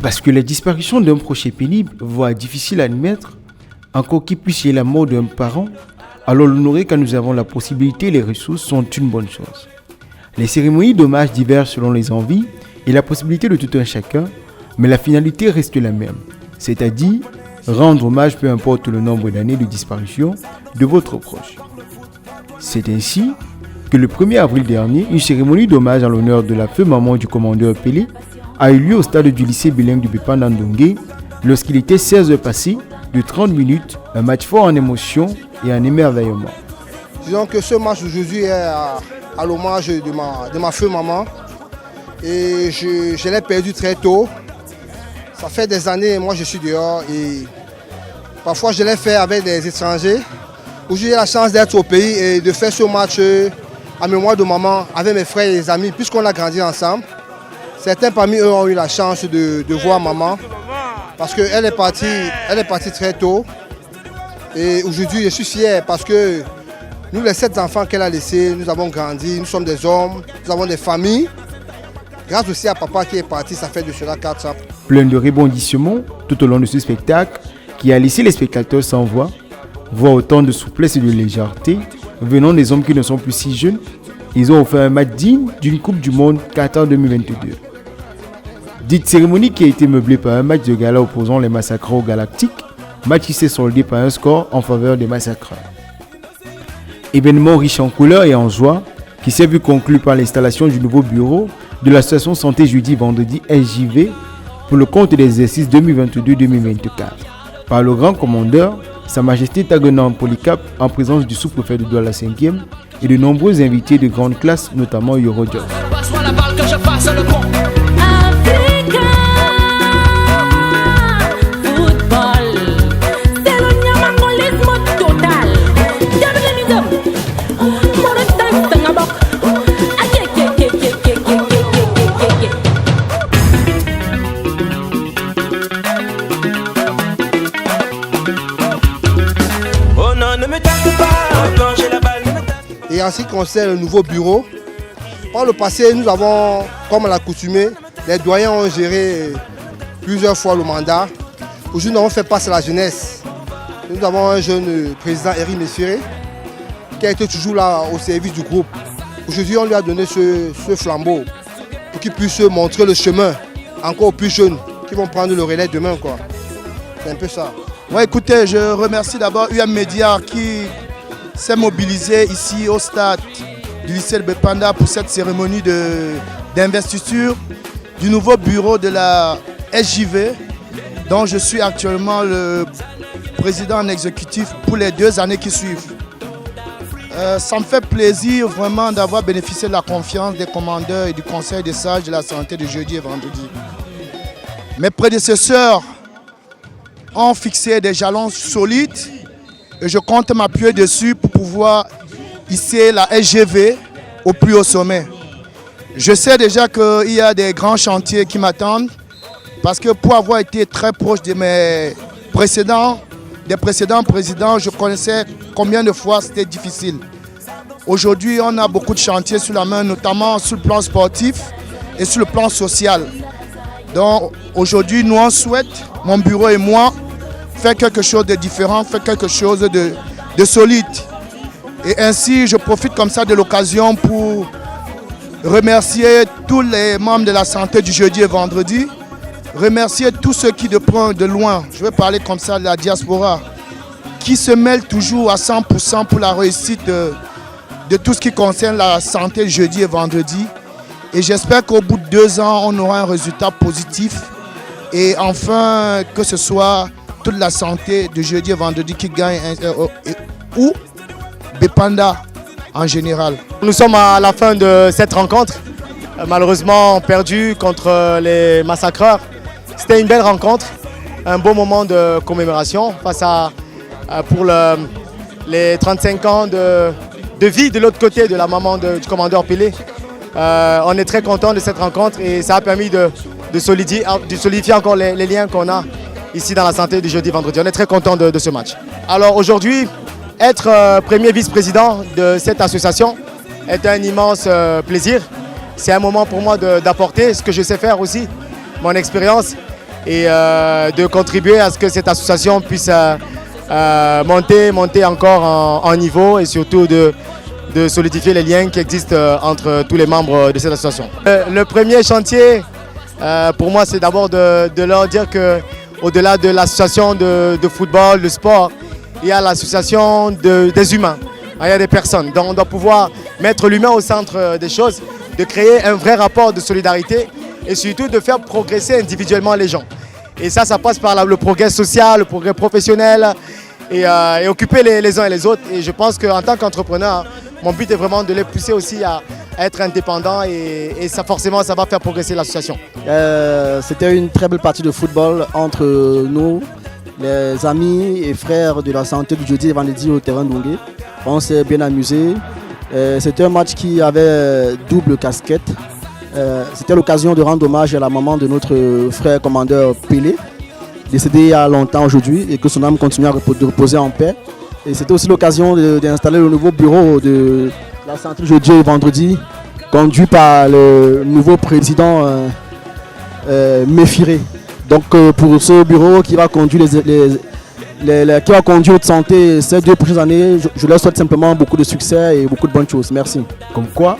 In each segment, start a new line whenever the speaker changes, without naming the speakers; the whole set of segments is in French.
Parce que la disparition d'un proche est pénible, voire difficile à admettre, encore qu'il puisse y avoir la mort d'un parent, alors l'honorer quand nous avons la possibilité et les ressources sont une bonne chose. Les cérémonies d'hommage divergent selon les envies et la possibilité de tout un chacun, mais la finalité reste la même, c'est-à-dire rendre hommage peu importe le nombre d'années de disparition de votre proche. C'est ainsi que le 1er avril dernier, une cérémonie d'hommage en l'honneur de la feu maman du commandeur Pelé a eu lieu au stade du lycée bilingue du Bépanda Ndongé lorsqu'il était 16h passé de 30 minutes, un match fort en émotion et en émerveillement.
Disons que ce match aujourd'hui est à l'hommage de ma feu maman et je l'ai perdu très tôt. Ça fait des années, moi je suis dehors et parfois je l'ai fait avec des étrangers. Aujourd'hui j'ai la chance d'être au pays et de faire ce match en mémoire de maman avec mes frères et les amis puisqu'on a grandi ensemble. Certains parmi eux ont eu la chance de voir maman parce qu'elle est partie très tôt. Et aujourd'hui je suis fier parce que nous les 7 enfants qu'elle a laissés, nous avons grandi, nous sommes des hommes, nous avons des familles. Grâce aussi à papa qui est parti, ça fait de cela 4 ans.
Plein de rebondissements tout au long de ce spectacle qui a laissé les spectateurs sans voix, voire autant de souplesse et de légèreté venant des hommes qui ne sont plus si jeunes. Ils ont offert un match digne d'une Coupe du Monde Qatar 2022. Dite cérémonie qui a été meublée par un match de gala opposant les Massacreurs aux Galactiques, match qui s'est soldé par un score en faveur des Massacreurs. Événement riche en couleurs et en joie qui s'est vu conclu par l'installation du nouveau bureau de l'association Santé Jeudi-Vendredi SJV pour le compte des exercices 2022-2024 par le grand commandeur Sa Majesté Taguenan Polycap en présence du sous-préfet de Douala 5e et de nombreux invités de grande classe, notamment Yoro Diop.
Et en ce qui concerne le nouveau bureau, par le passé, nous avons, comme à l'accoutumée, les doyens ont géré plusieurs fois le mandat. Aujourd'hui, nous avons fait passer à la jeunesse. Nous avons un jeune président, Eric Messiré, qui a été toujours là au service du groupe. Aujourd'hui, on lui a donné ce flambeau pour qu'il puisse montrer le chemin encore aux plus jeunes qui vont prendre le relais demain, quoi. C'est un peu ça.
Ouais, écoutez, je remercie d'abord UM Média qui s'est mobilisé ici au stade du lycée de Bépanda pour cette cérémonie d'investiture du nouveau bureau de la SJV, dont je suis actuellement le président en exécutif pour les 2 années qui suivent. Ça me fait plaisir vraiment d'avoir bénéficié de la confiance des commandeurs et du conseil des sages de la santé de jeudi et vendredi. Mes prédécesseurs ont fixé des jalons solides et je compte m'appuyer dessus pour pouvoir hisser la SJV au plus haut sommet. Je sais déjà qu'il y a des grands chantiers qui m'attendent parce que pour avoir été très proche de mes précédents présidents, je connaissais combien de fois c'était difficile. Aujourd'hui, on a beaucoup de chantiers sur la main, notamment sur le plan sportif et sur le plan social. Donc aujourd'hui, nous on souhaite, mon bureau et moi, faire quelque chose de différent, faire quelque chose de solide. Et ainsi, je profite comme ça de l'occasion pour remercier tous les membres de la santé du jeudi et vendredi, remercier tous ceux qui de près de loin, je vais parler comme ça de la diaspora, qui se mêlent toujours à 100% pour la réussite de tout ce qui concerne la santé jeudi et vendredi. Et j'espère qu'au bout de 2 ans, on aura un résultat positif. Et enfin, que ce soit toute la santé de jeudi et vendredi qui gagne ou Bépanda en général.
Nous sommes à la fin de cette rencontre, malheureusement perdue contre les Massacreurs. C'était une belle rencontre, un beau moment de commémoration face pour les 35 ans de vie de l'autre côté de la maman du commandeur Pelé. On est très content de cette rencontre et ça a permis de solidifier encore les liens qu'on a ici dans la santé du jeudi-vendredi. On est très content de ce match. Alors aujourd'hui, être premier vice-président de cette association est un immense plaisir. C'est un moment pour moi d'apporter ce que je sais faire aussi, mon expérience. et de contribuer à ce que cette association puisse monter encore en niveau et surtout de solidifier les liens qui existent entre tous les membres de cette association. Le premier chantier, pour moi, c'est d'abord de leur dire qu'au-delà de l'association de football, de sport, il y a l'association des humains, il y a des personnes. Donc on doit pouvoir mettre l'humain au centre des choses, de créer un vrai rapport de solidarité et surtout de faire progresser individuellement les gens. Et ça passe par le progrès social, le progrès professionnel et occuper les uns et les autres. Et je pense qu'en tant qu'entrepreneur, mon but est vraiment de les pousser aussi à être indépendants et ça forcément ça va faire progresser l'association.
C'était une très belle partie de football entre nous, les amis et frères de la santé du jeudi et vendredi au terrain d'Ongué. On s'est bien amusé. C'était un match qui avait double casquette. C'était l'occasion de rendre hommage à la maman de notre frère commandeur Pelé, décédé il y a longtemps aujourd'hui et que son âme continue à reposer en paix. Et c'était aussi l'occasion d'installer le nouveau bureau de la santé jeudi et vendredi, conduit par le nouveau président Méfiré. Donc pour ce bureau qui va conduire qui va conduire Haute Santé ces 2 prochaines années, je leur souhaite simplement beaucoup de succès et beaucoup de bonnes choses. Merci.
Comme quoi,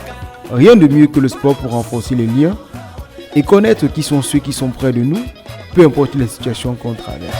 rien de mieux que le sport pour renforcer les liens et connaître qui sont ceux qui sont près de nous, peu importe les situations qu'on traverse.